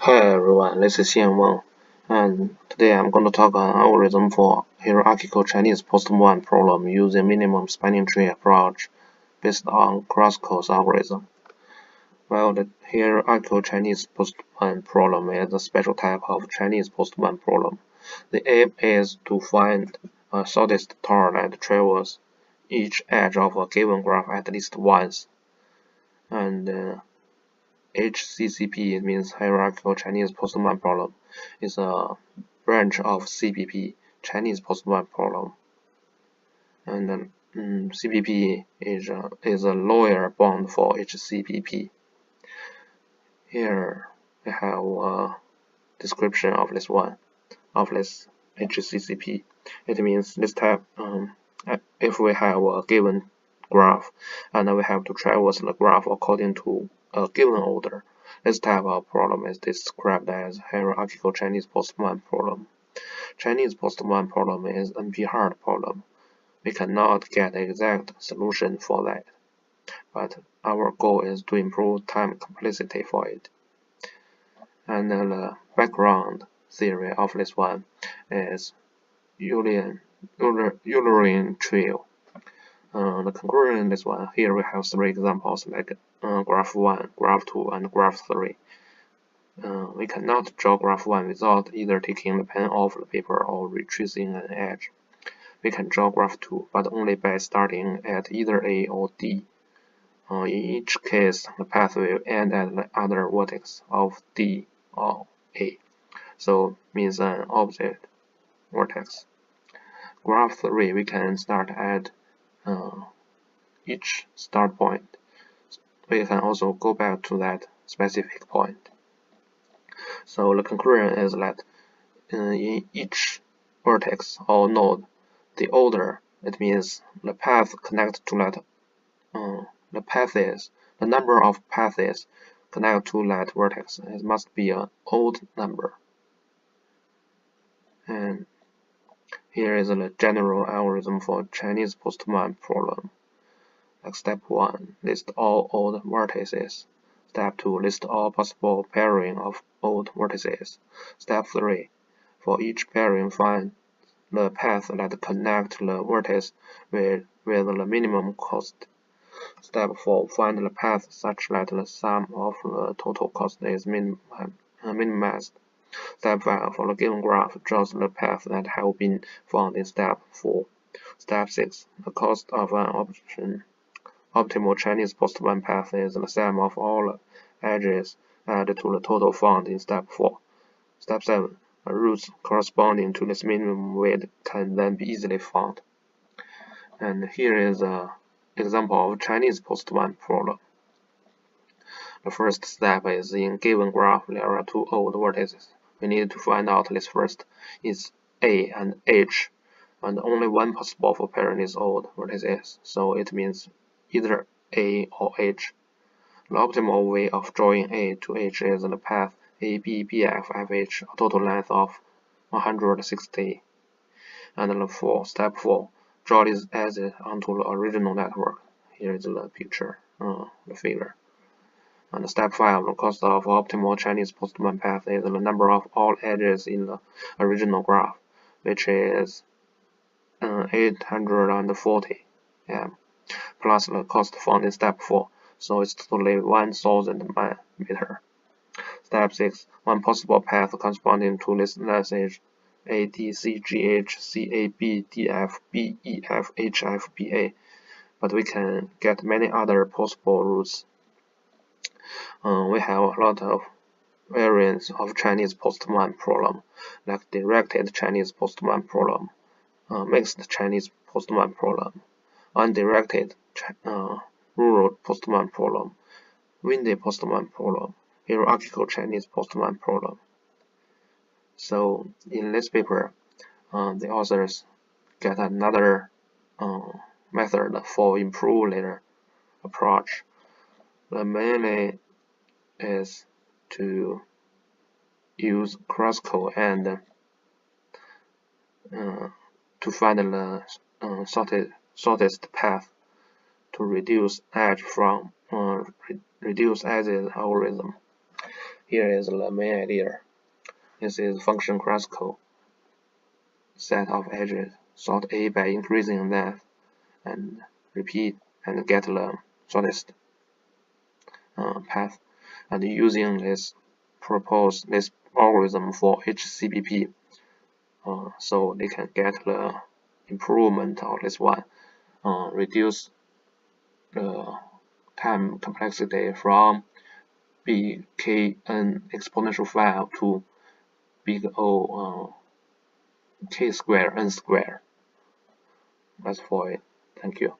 Hi everyone, this is Xian Wang, and today I'm going to talk on algorithm for hierarchical Chinese Postman problem using minimum spanning tree approach based on Crosskow's algorithm. Well, the hierarchical Chinese Postman problem is a special type of Chinese Postman problem. The aim is to find a shortest path that travels each edge of a given graph at least once, and HCCP means Hierarchical Chinese Postman Problem. It's a branch of CPP, Chinese Postman Problem. And CPP is a lower bound for HCPP. Here we have a description of this HCCP. It means this type, if we have a given graph and we have to traverse the graph according to a given order. This type of problem is described as hierarchical Chinese Postman problem. Chinese Postman problem is NP-hard problem. We cannot get exact solution for that, but our goal is to improve time complexity for it. And the background theory of this one is Euler tree. The conclusion in this one, here we have three examples like graph 1, graph 2, and graph 3. We cannot draw graph 1 without either taking the pen off the paper or retracing an edge. We can draw graph 2, but only by starting at either A or D. In each case, the path will end at the other vertex of D or A, so means an opposite vertex. Graph 3, we can start at each start point. We can also go back to that specific point. So the conclusion is that in each vertex or node, the order, it means the path connect to that, the number of paths connect to that vertex, it must be an odd number. And here is the general algorithm for Chinese Postman problem. Like step 1, list all odd vertices. Step 2, list all possible pairing of odd vertices. Step 3, for each pairing, find the path that connect the vertex with the minimum cost. Step 4, find the path such that the sum of the total cost is minimized. Step 5, for the given graph, draw the path that have been found in step 4. Step 6, the cost of an optimal Chinese Postman path is the sum of all edges added to the total found in step 4. Step 7, routes corresponding to this minimum weight can then be easily found. And here is an example of Chinese Postman problem. The first step is in given graph there are two odd vertices. We need to find out this first is A and H, and only one possible for pairing is odd vertices, so it means either A or H. The optimal way of drawing A to H is the path AB, BF, FH, a total length of 160. And step 4, draw these edges onto the original network. Here is the picture, the figure. And step 5, the cost of optimal Chinese Postman path is the number of all edges in the original graph, which is 840 m, plus the cost found in step 4, so it's totally 1000 meter. Step 6, one possible path corresponding to this message A, D, C, G, H, C, A, B, D, F, B, E, F, H, F, B, A, but we can get many other possible routes. We have a lot of variants of Chinese Postman problem, like directed Chinese Postman problem, mixed Chinese Postman problem, undirected rural Postman problem, windy Postman problem, hierarchical Chinese Postman problem. So in this paper, the authors get another method for improve later approach. The mainly is to use Crosskow and to find the shortest path to reduce edge from reduce edges algorithm. Here is the main idea. This is function classical set of edges. Sort A by increasing length and repeat and get the shortest path. And using this algorithm for each CBP, so they can get the improvement of this one, reduce the time complexity from big Kn exponential file to big O K square N square. That's for it. Thank you.